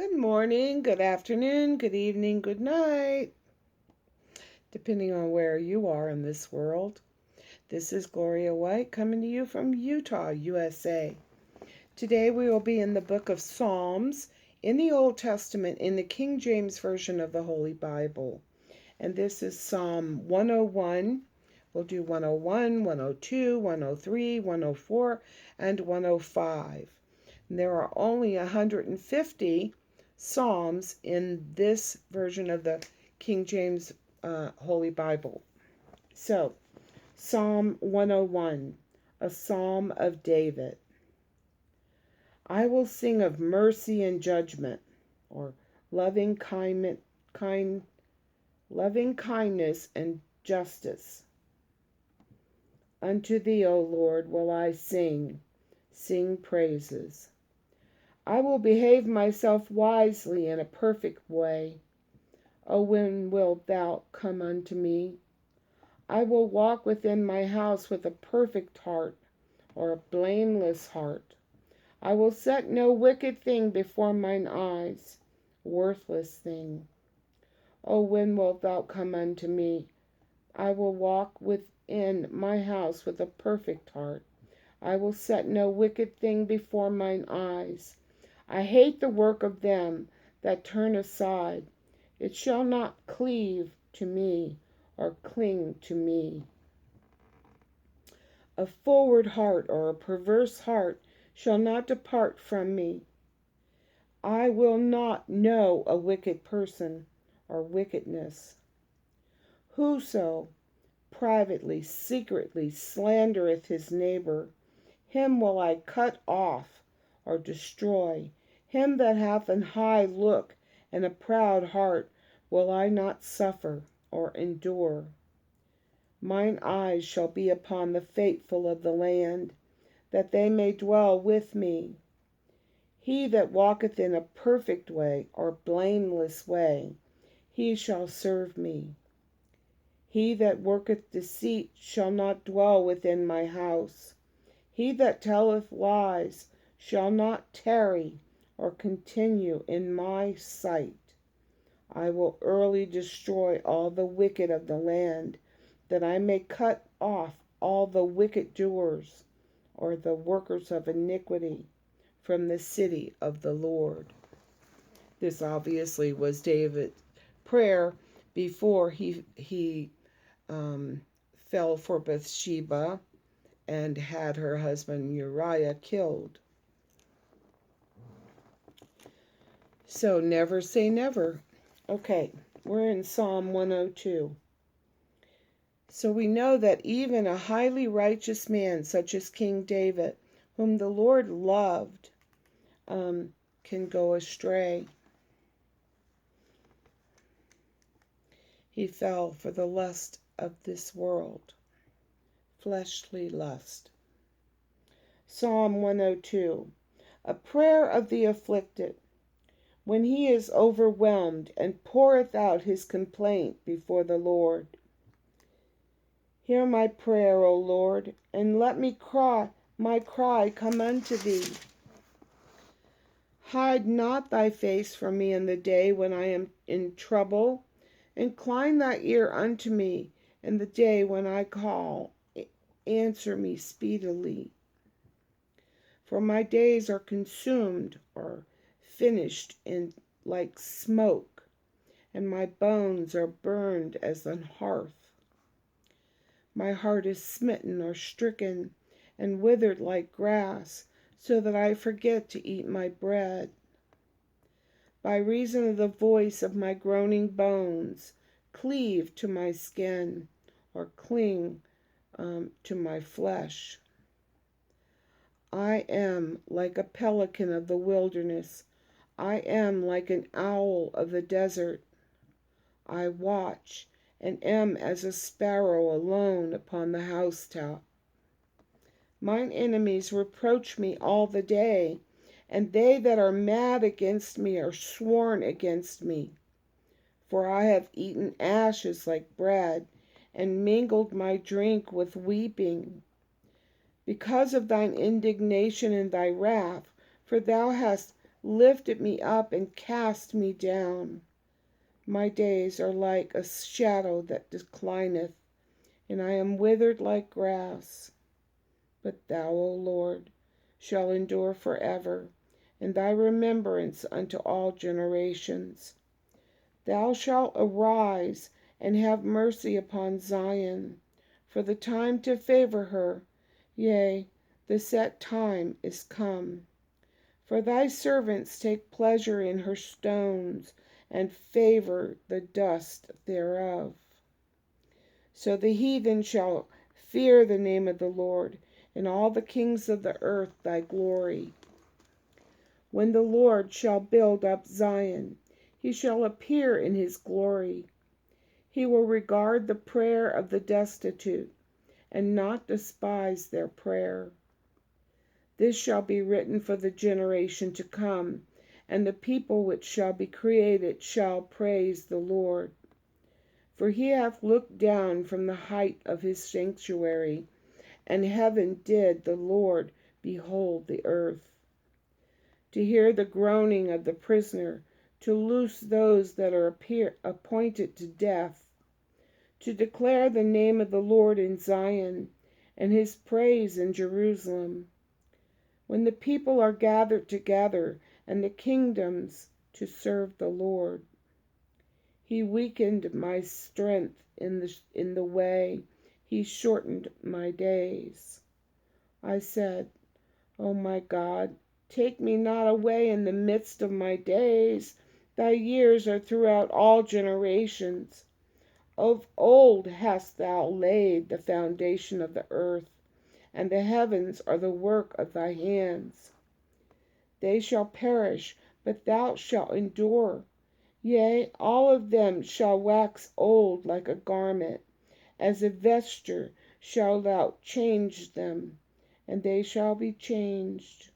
Good morning, good afternoon, good evening, good night, depending on where you are in this world. This is Gloria White coming to you from Utah, USA. Today we will be in the book of Psalms in the Old Testament in the King James Version of the Holy Bible. And this is Psalm 101. We'll do 101, 102, 103, 104, and 105. And there are only 150 Psalms in this version of the King James Holy Bible. So, Psalm 101, a Psalm of David. I will sing of mercy and judgment, or loving kindness and justice. Unto thee, O Lord, will I sing praises. I will behave myself wisely in a perfect way. O when wilt thou come unto me? I will walk within my house with a perfect heart, or a blameless heart. I will set no wicked thing before mine eyes, worthless thing. O when wilt thou come unto me? I will walk within my house with a perfect heart. I will set no wicked thing before mine eyes. I hate the work of them that turn aside. It shall not cleave to me or cling to me. A forward heart or a perverse heart shall not depart from me. I will not know a wicked person or wickedness. Whoso privately, secretly slandereth his neighbor, him will I cut off or destroy. Him that hath an high look and a proud heart will I not suffer or endure. Mine eyes shall be upon the faithful of the land, that they may dwell with me. He that walketh in a perfect way, or blameless way, he shall serve me. He that worketh deceit shall not dwell within my house. He that telleth lies shall not tarry or continue in my sight. I will early destroy all the wicked of the land, that I may cut off all the wicked doers, or the workers of iniquity, from the city of the Lord. This obviously was David's prayer before he fell for Bathsheba and had her husband Uriah killed. So never say never. Okay, we're in Psalm 102. So we know that even a highly righteous man such as King David, whom the Lord loved, can go astray. He fell for the lust of this world, fleshly lust. Psalm 102, a prayer of the afflicted, when he is overwhelmed and poureth out his complaint before the Lord. Hear my prayer, O Lord, and let my cry come unto thee. Hide not thy face from me in the day when I am in trouble. Incline thy ear unto me in the day when I call. Answer me speedily. For my days are consumed or finished in like smoke, and my bones are burned as an hearth. My heart is smitten or stricken and withered like grass, so that I forget to eat my bread. By reason of the voice of my groaning bones, cleave to my skin, or cling to my flesh. I am like a pelican of the wilderness. I am like an owl of the desert. I watch and am as a sparrow alone upon the housetop. Mine enemies reproach me all the day, and they that are mad against me are sworn against me. For I have eaten ashes like bread, and mingled my drink with weeping. Because of thine indignation and thy wrath, for thou hast lifted me up and cast me down. My days are like a shadow that declineth, and I am withered like grass. But thou, O Lord, shall endure forever, and thy remembrance unto all generations. Thou shalt arise and have mercy upon Zion, for the time to favor her, yea, the set time is come. For thy servants take pleasure in her stones, and favor the dust thereof. So the heathen shall fear the name of the Lord, and all the kings of the earth thy glory. When the Lord shall build up Zion, he shall appear in his glory. He will regard the prayer of the destitute, and not despise their prayer. This shall be written for the generation to come, and the people which shall be created shall praise the Lord. For he hath looked down from the height of his sanctuary, and heaven did the Lord behold the earth, to hear the groaning of the prisoner, to loose those that are appointed to death, to declare the name of the Lord in Zion, and his praise in Jerusalem. When the people are gathered together, and the kingdoms to serve the Lord. He weakened my strength in the way. He shortened my days. I said, O my God, take me not away in the midst of my days. Thy years are throughout all generations. Of old hast thou laid the foundation of the earth, and the heavens are the work of thy hands. They shall perish, but thou shalt endure. Yea, all of them shall wax old like a garment. As a vesture shalt thou change them, and they shall be changed.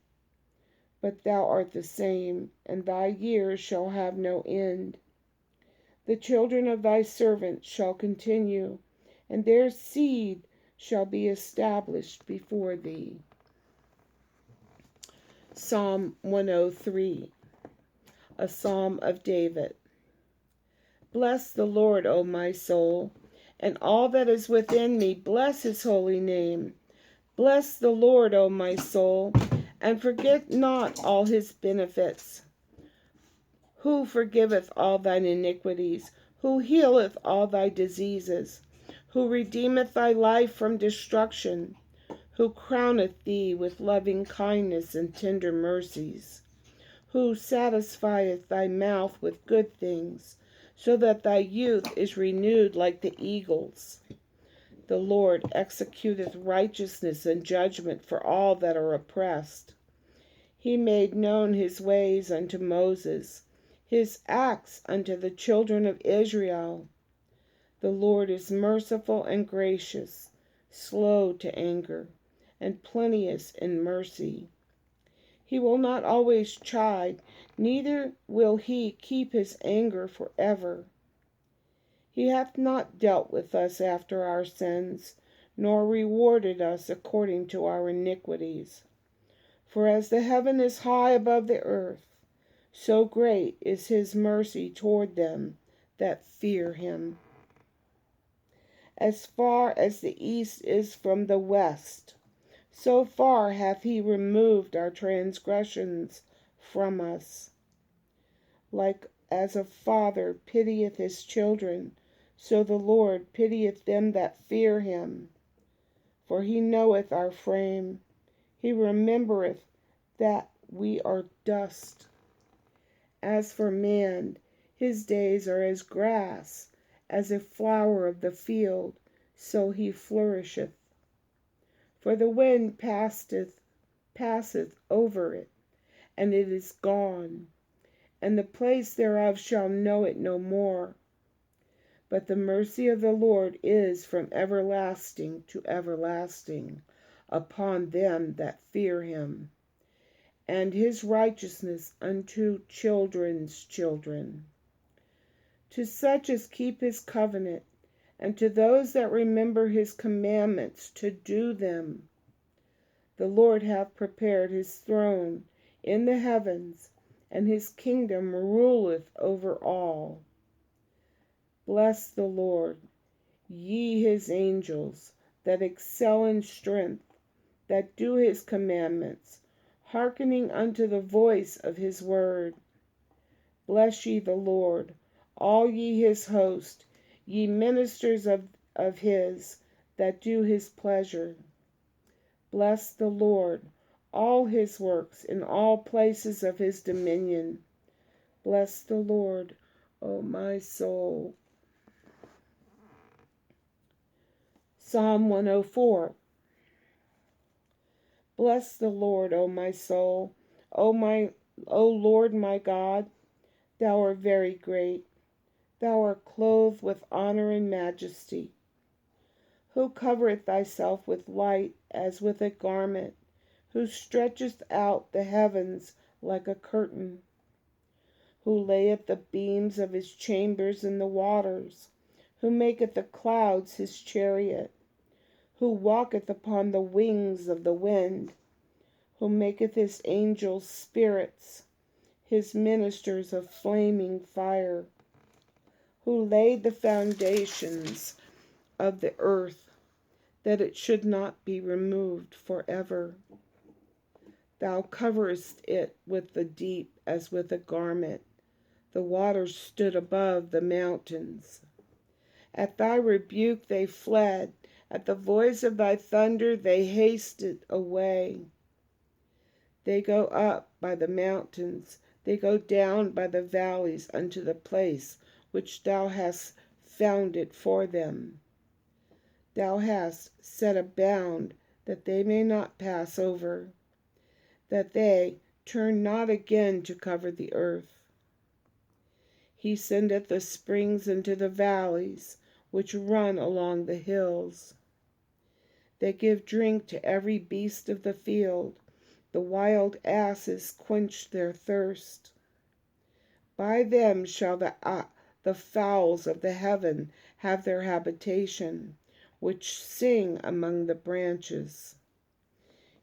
But thou art the same, and thy years shall have no end. The children of thy servants shall continue, and their seed shall be established before thee. Psalm 103, a psalm of David. Bless the Lord, O my soul, and all that is within me, bless his holy name. Bless the Lord, O my soul, and forget not all his benefits. Who forgiveth all thine iniquities, who healeth all thy diseases, who redeemeth thy life from destruction, who crowneth thee with loving kindness and tender mercies, who satisfieth thy mouth with good things, so that thy youth is renewed like the eagles. The Lord executeth righteousness and judgment for all that are oppressed. He made known his ways unto Moses, his acts unto the children of Israel. The Lord is merciful and gracious, slow to anger, and plenteous in mercy. He will not always chide, neither will he keep his anger forever. He hath not dealt with us after our sins, nor rewarded us according to our iniquities. For as the heaven is high above the earth, so great is his mercy toward them that fear him. As far as the east is from the west, so far hath he removed our transgressions from us. Like as a father pitieth his children, so the Lord pitieth them that fear him. For he knoweth our frame, he remembereth that we are dust. As for man, his days are as grass, as a flower of the field, so he flourisheth. For the wind passeth over it, and it is gone, and the place thereof shall know it no more. But the mercy of the Lord is from everlasting to everlasting upon them that fear him, and his righteousness unto children's children. To such as keep his covenant, and to those that remember his commandments to do them. The Lord hath prepared his throne in the heavens, and his kingdom ruleth over all. Bless the Lord, ye his angels, that excel in strength, that do his commandments, hearkening unto the voice of his word. Bless ye the Lord, all ye his host, ye ministers of his, that do his pleasure. Bless the Lord, all his works in all places of his dominion. Bless the Lord, O my soul. Psalm 104. Bless the Lord, O my soul. O Lord my God, thou art very great. Thou art clothed with honor and majesty. Who covereth thyself with light as with a garment, who stretcheth out the heavens like a curtain, who layeth the beams of his chambers in the waters, who maketh the clouds his chariot, who walketh upon the wings of the wind, who maketh his angels spirits, his ministers of flaming fire, who laid the foundations of the earth, that it should not be removed forever. Thou coverest it with the deep as with a garment. The waters stood above the mountains. At thy rebuke they fled. At the voice of thy thunder they hasted away. They go up by the mountains. They go down by the valleys unto the place which thou hast founded for them. Thou hast set a bound that they may not pass over, that they turn not again to cover the earth. He sendeth the springs into the valleys, which run along the hills. They give drink to every beast of the field. The wild asses quench their thirst. By them shall the fowls of the heaven have their habitation, which sing among the branches.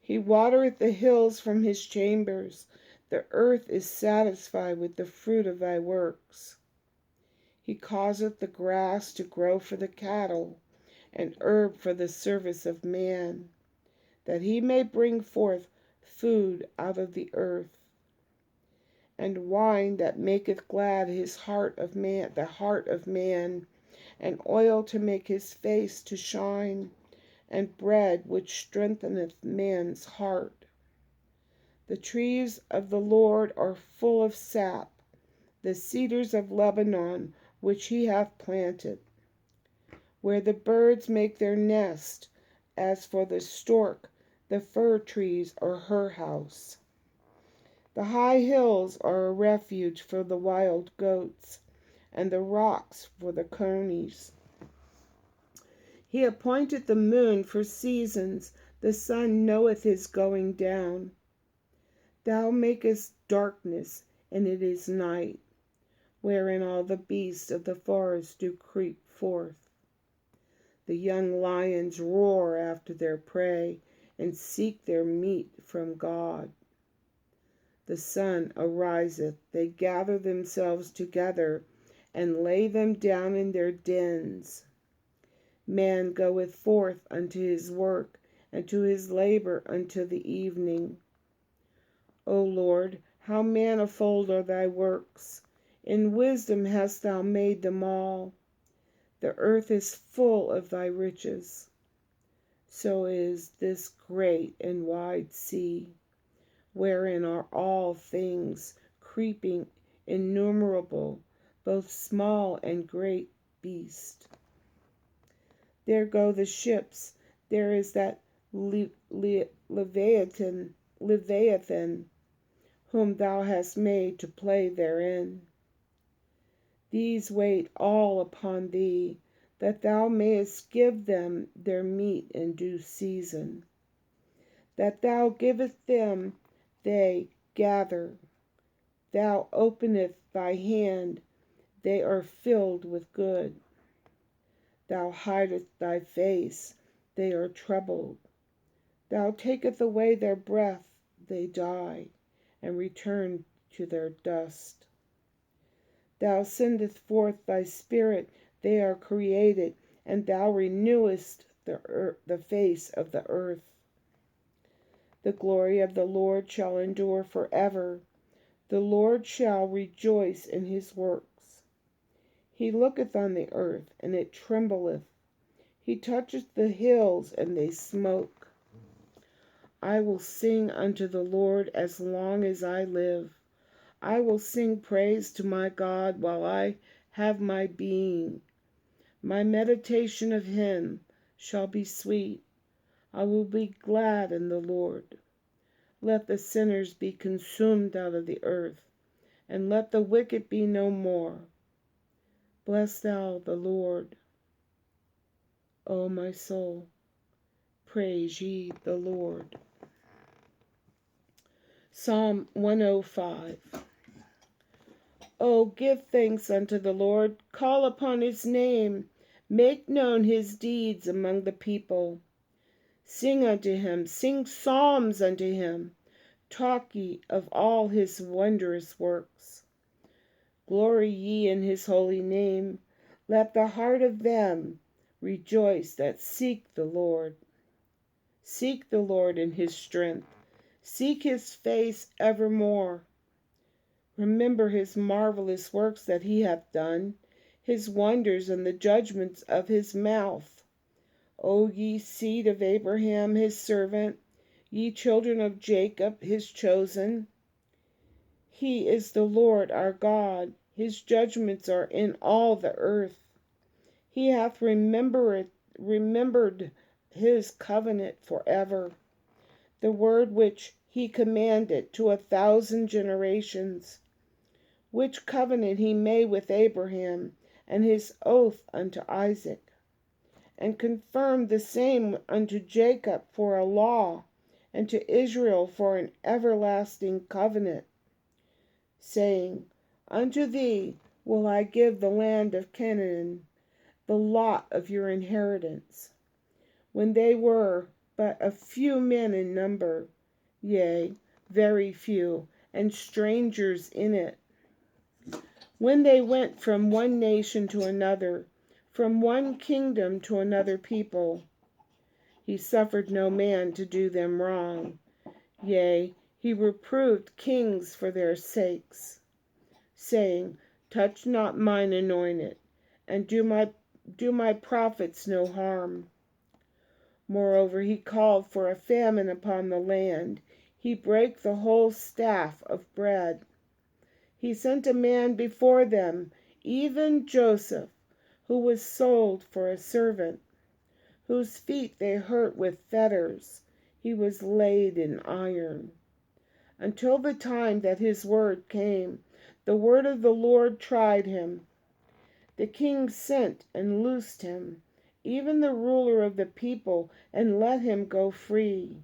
He watereth the hills from his chambers. The earth is satisfied with the fruit of thy works. He causeth the grass to grow for the cattle, and herb for the service of man, that he may bring forth food out of the earth, and wine that maketh glad his heart of man, the heart of man, and oil to make his face to shine, and bread which strengtheneth man's heart. The trees of the Lord are full of sap, the cedars of Lebanon which he hath planted, where the birds make their nest. As for the stork, the fir trees are her house. The high hills are a refuge for the wild goats, and the rocks for the conies. He appointed the moon for seasons, the sun knoweth his going down. Thou makest darkness, and it is night, wherein all the beasts of the forest do creep forth. The young lions roar after their prey, and seek their meat from God. The sun ariseth, they gather themselves together, and lay them down in their dens. Man goeth forth unto his work, and to his labor until the evening. O Lord, how manifold are thy works! In wisdom hast thou made them all. The earth is full of thy riches. So is this great and wide sea, wherein are all things creeping innumerable, both small and great beast. There go the ships, there is that Leviathan, whom thou hast made to play therein. These wait all upon thee, that thou mayest give them their meat in due season. That thou givest them, they gather. Thou openest thy hand, they are filled with good. Thou hidest thy face, they are troubled. Thou takest away their breath, they die, and return to their dust. Thou sendest forth thy Spirit, they are created, and thou renewest the face of the earth. The glory of the Lord shall endure forever. The Lord shall rejoice in his works. He looketh on the earth, and it trembleth. He toucheth the hills, and they smoke. I will sing unto the Lord as long as I live. I will sing praise to my God while I have my being. My meditation of him shall be sweet. I will be glad in the Lord. Let the sinners be consumed out of the earth, and let the wicked be no more. Bless thou the Lord, O my soul. Praise ye the Lord. Psalm 105. O give thanks unto the Lord, call upon his name, make known his deeds among the people. Sing unto him, sing psalms unto him, talk ye of all his wondrous works. Glory ye in his holy name, let the heart of them rejoice that seek the Lord. Seek the Lord in his strength, seek his face evermore. Remember his marvelous works that he hath done, his wonders and the judgments of his mouth. O ye seed of Abraham his servant, ye children of Jacob his chosen. He is the Lord our God, his judgments are in all the earth. He hath remembered his covenant forever, the word which he commanded to 1,000 generations, which covenant he made with Abraham, and his oath unto Isaac, and confirmed the same unto Jacob for a law, and to Israel for an everlasting covenant, saying, Unto thee will I give the land of Canaan, the lot of your inheritance. When they were but a few men in number, yea, very few, and strangers in it. When they went from one nation to another, from one kingdom to another people, he suffered no man to do them wrong. Yea, he reproved kings for their sakes, saying, Touch not mine anointed, and do my prophets no harm. Moreover, he called for a famine upon the land. He brake the whole staff of bread. He sent a man before them, even Joseph, who was sold for a servant, whose feet they hurt with fetters. He was laid in iron. Until the time that his word came, the word of the Lord tried him. The king sent and loosed him, even the ruler of the people, and let him go free.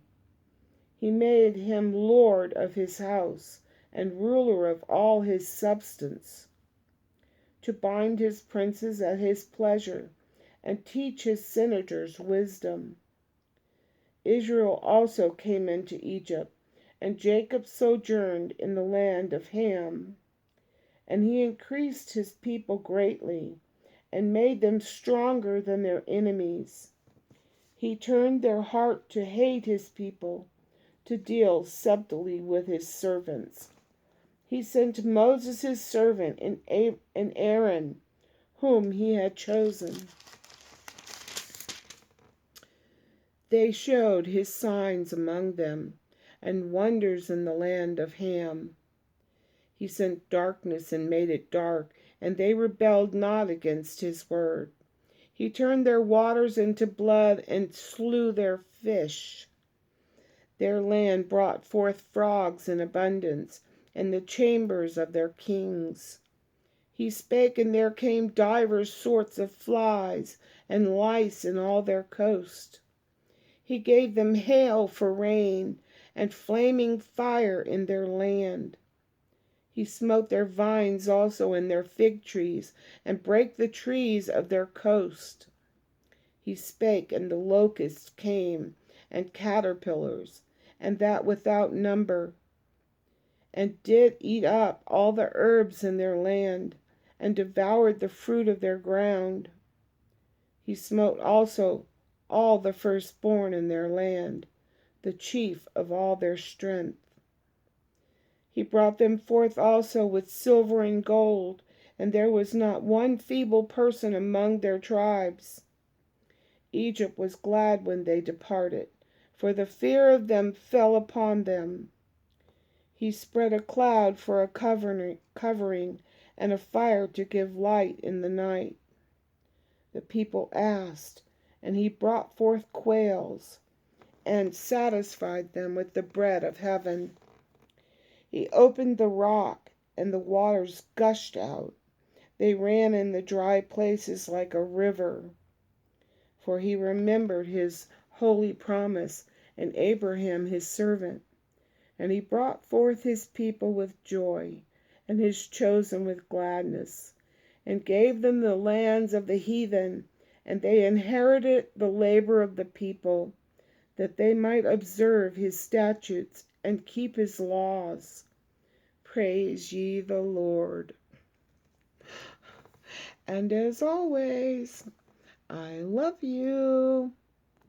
He made him lord of his house, and ruler of all his substance, to bind his princes at his pleasure, and teach his senators wisdom. Israel also came into Egypt, and Jacob sojourned in the land of Ham. And he increased his people greatly, and made them stronger than their enemies. He turned their heart to hate his people, to deal subtly with his servants. He sent Moses his servant and Aaron, whom he had chosen. They showed his signs among them, and wonders in the land of Ham. He sent darkness and made it dark, and they rebelled not against his word. He turned their waters into blood and slew their fish. Their land brought forth frogs in abundance, and the chambers of their kings. He spake, and there came divers sorts of flies, and lice in all their coast. He gave them hail for rain, and flaming fire in their land. He smote their vines also and their fig trees, and brake the trees of their coast. He spake, and the locusts came, and caterpillars, and that without number. and did eat up all the herbs in their land, and devoured the fruit of their ground. He smote also all the firstborn in their land, the chief of all their strength. He brought them forth also with silver and gold, and there was not one feeble person among their tribes. Egypt was glad when they departed, for the fear of them fell upon them. He spread a cloud for a covering, and a fire to give light in the night. The people asked, and he brought forth quails, and satisfied them with the bread of heaven. He opened the rock, and the waters gushed out. They ran in the dry places like a river. For he remembered his holy promise and Abraham his servant. And he brought forth his people with joy, and his chosen with gladness, and gave them the lands of the heathen, and they inherited the labor of the people, that they might observe his statutes and keep his laws. Praise ye the Lord. And as always, I love you.